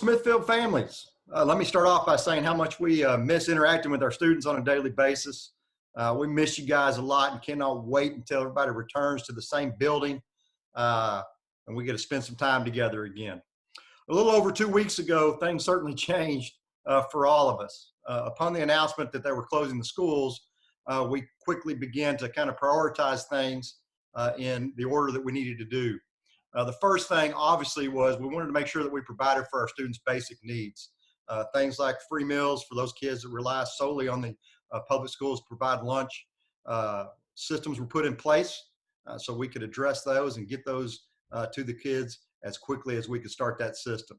Smithfield families. Let me start off by saying how much we miss interacting with our students on a daily basis. We miss you guys a lot and cannot wait until everybody returns to the same building and we get to spend some time together again. A little over 2 weeks ago, things certainly changed for all of us. Upon the announcement that they were closing the schools, we quickly began to kind of prioritize things in the order that we needed to do. The first thing, obviously, was we wanted to make sure that we provided for our students' basic needs. Things like free meals for those kids that rely solely on the public schools to provide lunch. Systems were put in place so we could address those and get those to the kids as quickly as we could start that system.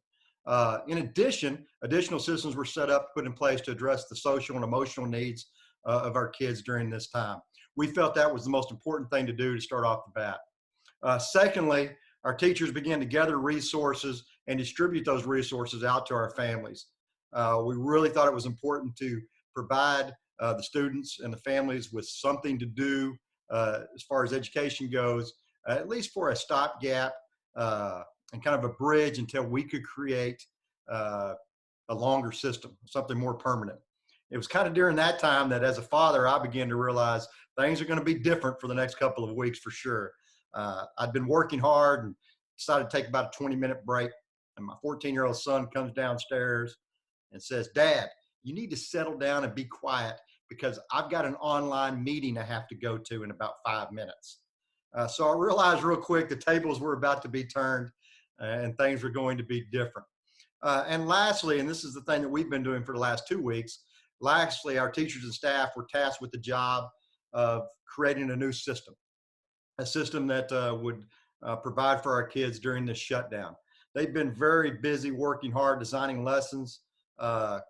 In addition, additional systems were set up, put in place to address the social and emotional needs of our kids during this time. We felt that was the most important thing to do to start off the bat. Secondly, our teachers began to gather resources and distribute those resources out to our families. We really thought it was important to provide the students and the families with something to do as far as education goes, at least for a stopgap and kind of a bridge until we could create a longer system, something more permanent. It was kind of during that time that as a father, I began to realize things are going to be different for the next couple of weeks for sure. I'd been working hard and decided to take about a 20-minute break. And my 14-year-old son comes downstairs and says, "Dad, you need to settle down and be quiet because I've got an online meeting I have to go to in about 5 minutes." So I realized real quick the tables were about to be turned and things were going to be different. And lastly, and this is the thing that we've been doing for the last 2 weeks, lastly, our teachers and staff were tasked with the job of creating a new system, a system that would provide for our kids during this shutdown. They've been very busy working hard, designing lessons,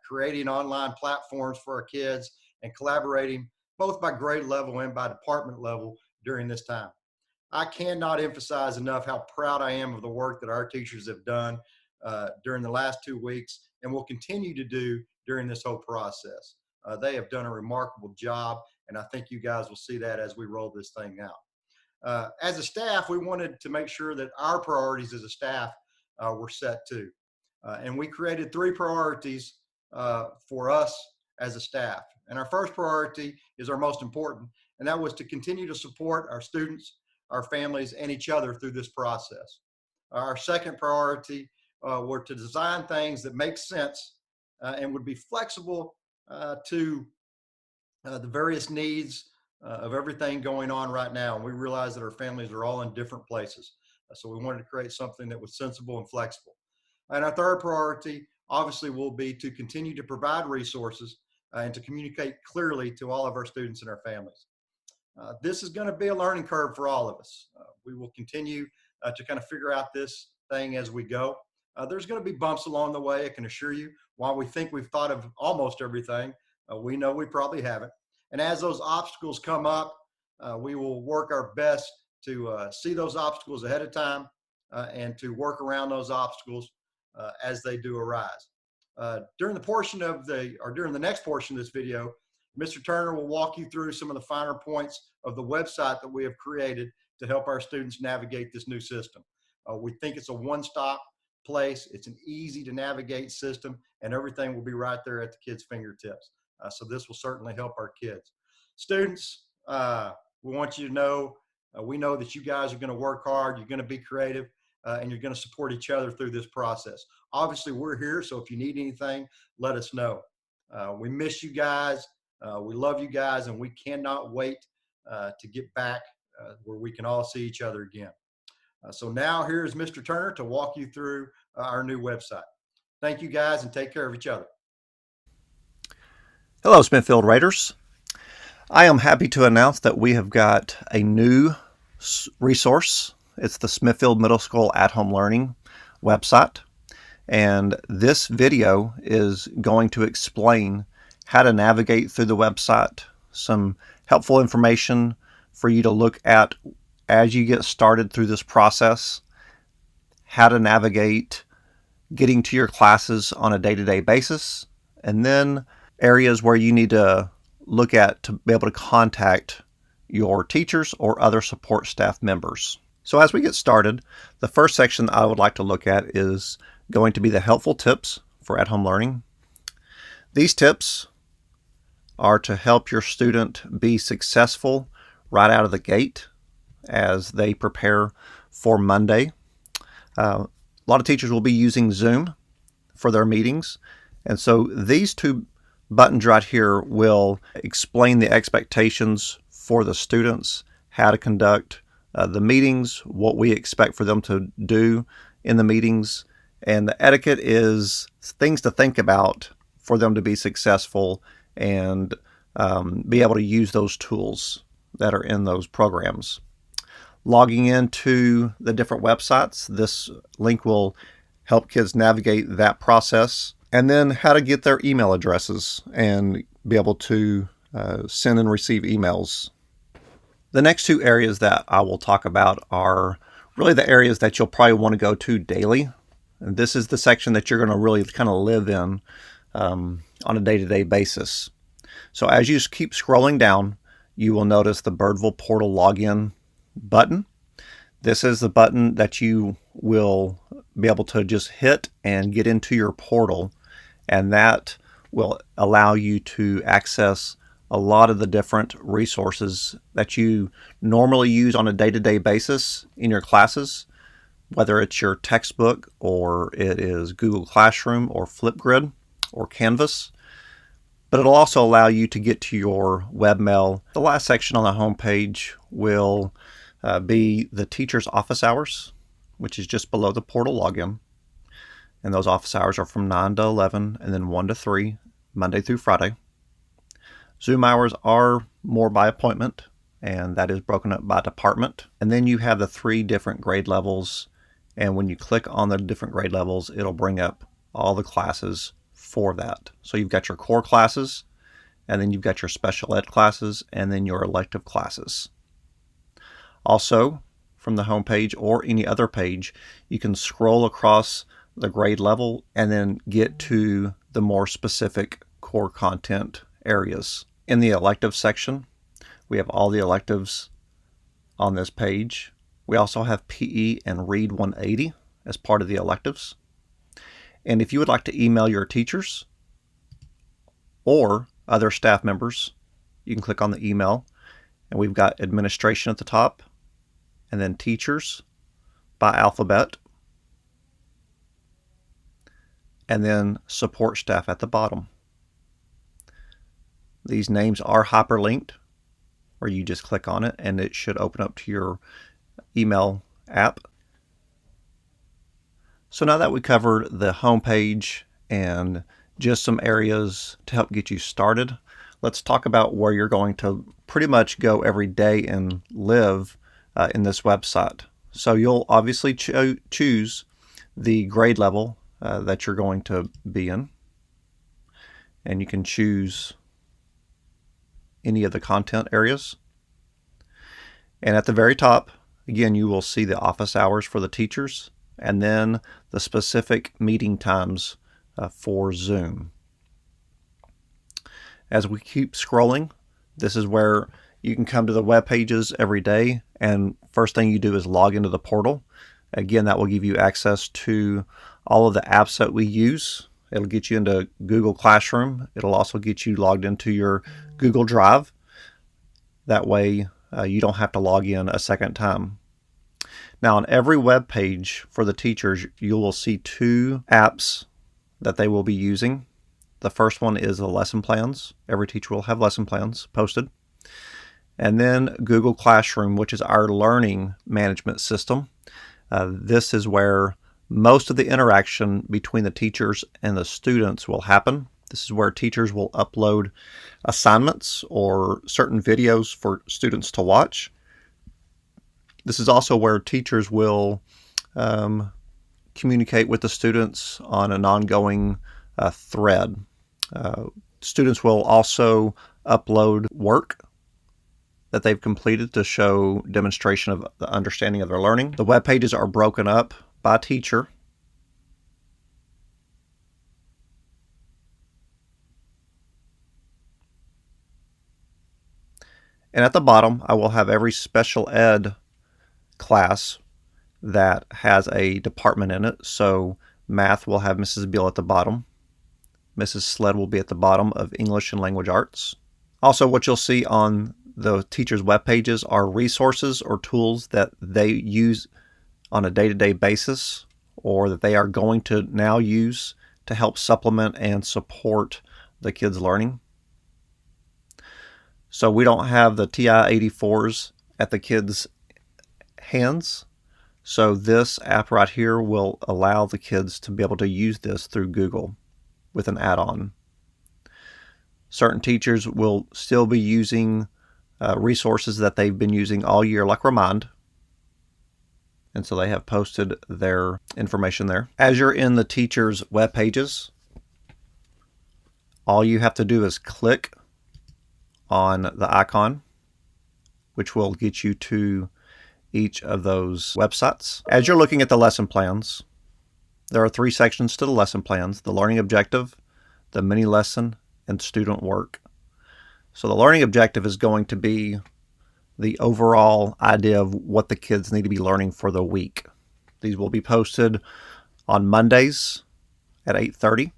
creating online platforms for our kids, and collaborating both by grade level and by department level during this time. I cannot emphasize enough how proud I am of the work that our teachers have done during the last 2 weeks and will continue to do during this whole process. They have done a remarkable job, and I think you guys will see that as we roll this thing out. As a staff, we wanted to make sure that our priorities as a staff were set too. And we created 3 priorities for us as a staff. And our first priority is our most important, and that was to continue to support our students, our families, and each other through this process. Our second priority were to design things that make sense and would be flexible to the various needs of everything going on right now. And we realize that our families are all in different places. So we wanted to create something that was sensible and flexible. And our third priority obviously will be to continue to provide resources and to communicate clearly to all of our students and our families. This is going to be a learning curve for all of us. We will continue to kind of figure out this thing as we go. There's going to be bumps along the way, I can assure you. While we think we've thought of almost everything, we know we probably haven't. And as those obstacles come up, we will work our best to see those obstacles ahead of time and to work around those obstacles as they do arise. During the next portion of this video, Mr. Turner will walk you through some of the finer points of the website that we have created to help our students navigate this new system. We think it's a one-stop place. It's an easy to navigate system, and everything will be right there at the kids' fingertips. So this will certainly help our kids. Students, we want you to know, we know that you guys are going to work hard, you're going to be creative, and you're going to support each other through this process. Obviously, we're here, so if you need anything, let us know. We miss you guys. We love you guys, and we cannot wait to get back where we can all see each other again. So now here's Mr. Turner to walk you through our new website. Thank you guys, and take care of each other. Hello, Smithfield Raiders. I am happy to announce that we have got a new resource. It's the Smithfield Middle School At Home Learning website. And this video is going to explain how to navigate through the website, some helpful information for you to look at as you get started through this process, how to navigate getting to your classes on a day-to-day basis, and then areas where you need to look at to be able to contact your teachers or other support staff members. So as we get started, the first section I would like to look at is going to be the helpful tips for at-home learning. These tips are to help your student be successful right out of the gate as they prepare for Monday. A lot of teachers will be using Zoom for their meetings, and so these two buttons right here will explain the expectations for the students, how to conduct the meetings, what we expect for them to do in the meetings, and the etiquette is things to think about for them to be successful and be able to use those tools that are in those programs. Logging into the different websites, this link will help kids navigate that process, and then how to get their email addresses and be able to send and receive emails. The next two areas that I will talk about are really the areas that you'll probably want to go to daily. And this is the section that you're going to really kind of live in on a day-to-day basis. So as you keep scrolling down, you will notice the Birdville Portal Login button. This is the button that you will be able to just hit and get into your portal, and that will allow you to access a lot of the different resources that you normally use on a day-to-day basis in your classes, whether it's your textbook or it is Google Classroom or Flipgrid or Canvas. But it'll also allow you to get to your webmail. The last section on the home page will be the teacher's office hours, which is just below the portal login. And those office hours are from 9 to 11 and then 1 to 3, Monday through Friday. Zoom hours are more by appointment, and that is broken up by department. And then you have the 3 different grade levels, and when you click on the different grade levels, it'll bring up all the classes for that. So you've got your core classes, and then you've got your special ed classes, and then your elective classes. Also, from the home page or any other page, you can scroll across the grade level and then get to the more specific core content areas. In the elective section, we have all the electives on this page. We also have PE and Read 180 as part of the electives. And if you would like to email your teachers or other staff members, you can click on the email, and we've got administration at the top, and then teachers by alphabet, and then support staff at the bottom. These names are hyperlinked, or you just click on it and it should open up to your email app. So now that we covered the home page and just some areas to help get you started, let's talk about where you're going to pretty much go every day and live in this website. So you'll obviously choose the grade level that you're going to be in, and you can choose any of the content areas. And at the very top, again, you will see the office hours for the teachers, and then the specific meeting times for Zoom. As we keep scrolling, this is where you can come to the web pages every day, and first thing you do is log into the portal. Again, that will give you access to all of the apps that we use. It'll get you into Google Classroom. It'll also get you logged into your Google Drive. That way you don't have to log in a second time. Now on every web page for the teachers, you will see 2 apps that they will be using. The first one is the lesson plans. Every teacher will have lesson plans posted. And then Google Classroom, which is our learning management system. This is where most of the interaction between the teachers and the students will happen. This is where teachers will upload assignments or certain videos for students to watch. This is also where teachers will communicate with the students on an ongoing thread. Students will also upload work that they've completed to show demonstration of the understanding of their learning. The web pages are broken up by teacher. And at the bottom, I will have every special ed class that has a department in it. So Math will have Mrs. Beal at the bottom. Mrs. Sled will be at the bottom of English and Language Arts. Also, what you'll see on the teachers' web pages are resources or tools that they use on a day-to-day basis, or that they are going to now use to help supplement and support the kids' learning. So we don't have the TI-84s at the kids' hands. So this app right here will allow the kids to be able to use this through Google with an add-on. Certain teachers will still be using resources that they've been using all year, like Remind. And so they have posted their information there. As you're in the teachers' web pages, all you have to do is click on the icon, which will get you to each of those websites. As you're looking at the lesson plans, there are 3 sections to the lesson plans: the learning objective, the mini lesson, and student work. So the learning objective is going to be the overall idea of what the kids need to be learning for the week. These will be posted on Mondays at 8:30,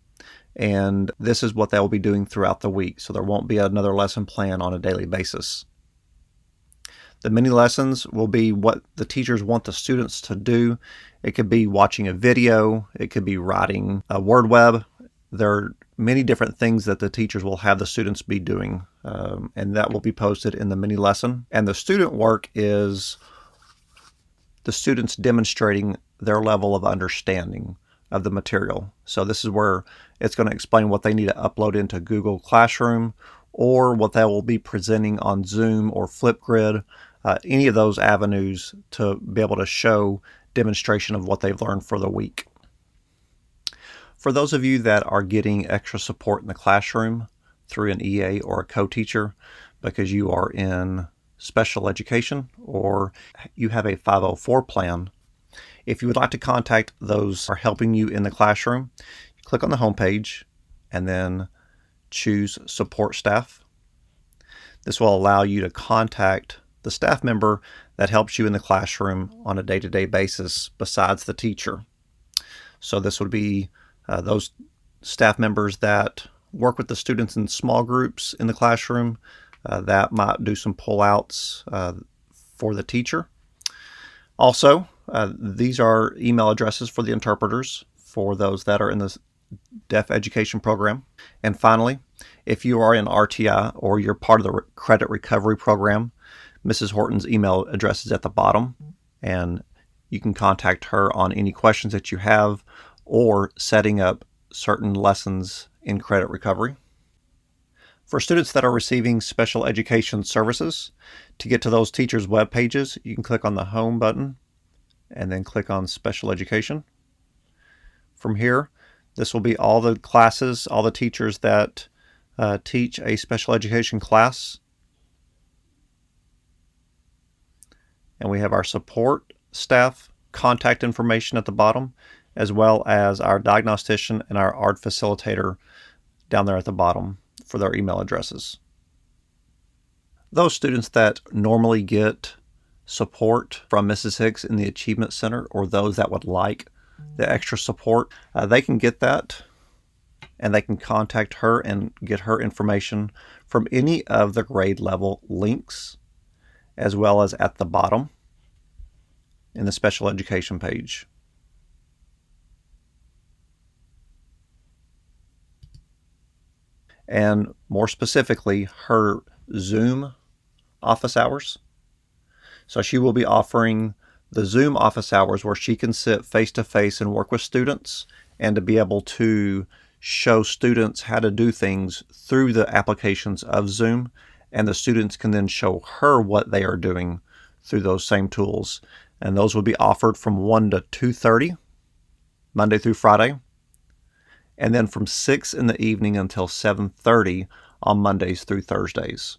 and this is what they will be doing throughout the week. So there won't be another lesson plan on a daily basis. The mini lessons will be what the teachers want the students to do. It could be watching a video, it could be writing a word web. There are many different things that the teachers will have the students be doing, and that will be posted in the mini lesson. And the student work is the students demonstrating their level of understanding of the material. So this is where it's going to explain what they need to upload into Google Classroom, or what they will be presenting on Zoom or Flipgrid, any of those avenues to be able to show demonstration of what they've learned for the week. For those of you that are getting extra support in the classroom through an EA or a co-teacher because you are in special education or you have a 504 plan, if you would like to contact those who are helping you in the classroom, click on the home page and then choose support staff. This will allow you to contact the staff member that helps you in the classroom on a day-to-day basis besides the teacher. So this would be those staff members that work with the students in small groups in the classroom, that might do some pull-outs for the teacher. Also, these are email addresses for the interpreters for those that are in the deaf education program. And finally, if you are in RTI or you're part of the credit recovery program, Mrs. Horton's email address is at the bottom, and you can contact her on any questions that you have or setting up certain lessons in credit recovery. For students that are receiving special education services, to get to those teachers' web pages, you can click on the home button and then click on special education. From here, this will be all the classes, all the teachers that teach a special education class. And we have our support staff contact information at the bottom, as well as our diagnostician and our ARD facilitator down there at the bottom for their email addresses. Those students that normally get support from Mrs. Hicks in the Achievement Center, or those that would like the extra support, they can get that, and they can contact her and get her information from any of the grade level links, as well as at the bottom in the special education page. And more specifically, her Zoom office hours. So she will be offering the Zoom office hours where she can sit face-to-face and work with students, and to be able to show students how to do things through the applications of Zoom, and the students can then show her what they are doing through those same tools. And those will be offered from 1 to 2:30, Monday through Friday, and then from 6 in the evening until 7:30 on Mondays through Thursdays.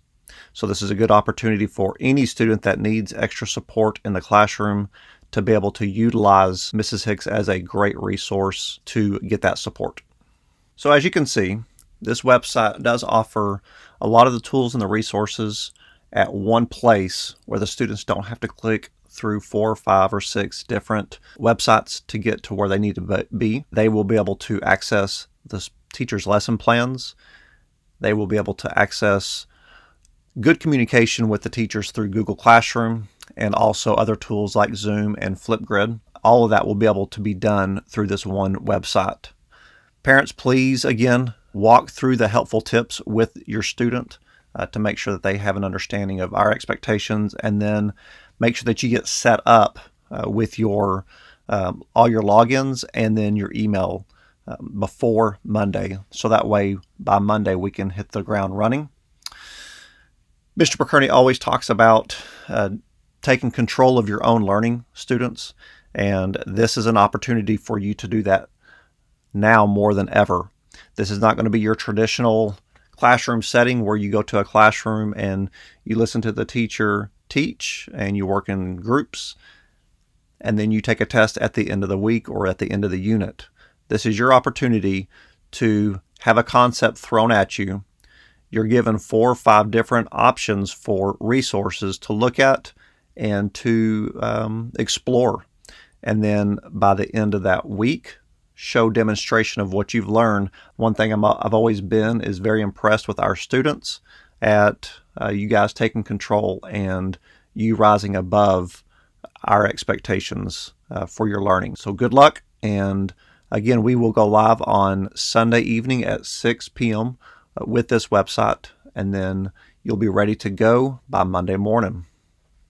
So this is a good opportunity for any student that needs extra support in the classroom to be able to utilize Mrs. Hicks as a great resource to get that support. So as you can see, this website does offer a lot of the tools and the resources at one place where the students don't have to click through 4, 5, or 6 different websites to get to where they need to be. They will be able to access the teacher's lesson plans. They will be able to access good communication with the teachers through Google Classroom and also other tools like Zoom and Flipgrid. All of that will be able to be done through this one website. Parents, please, again, walk through the helpful tips with your student to make sure that they have an understanding of our expectations, and then make sure that you get set up with your all your logins and then your email before Monday, so that way by Monday we can hit the ground running. Mr. McCurney always talks about taking control of your own learning, students, and this is an opportunity for you to do that now more than ever. This is not going to be your traditional classroom setting where you go to a classroom and you listen to the teacher teach and you work in groups and then you take a test at the end of the week or at the end of the unit. This is your opportunity to have a concept thrown at you. You're given 4 or 5 different options for resources to look at and to explore. And then by the end of that week, show demonstration of what you've learned. One thing I've always been is very impressed with our students at you guys taking control and you rising above our expectations for your learning. So good luck. And again, we will go live on Sunday evening at 6 p.m. With this website, and then you'll be ready to go by Monday morning.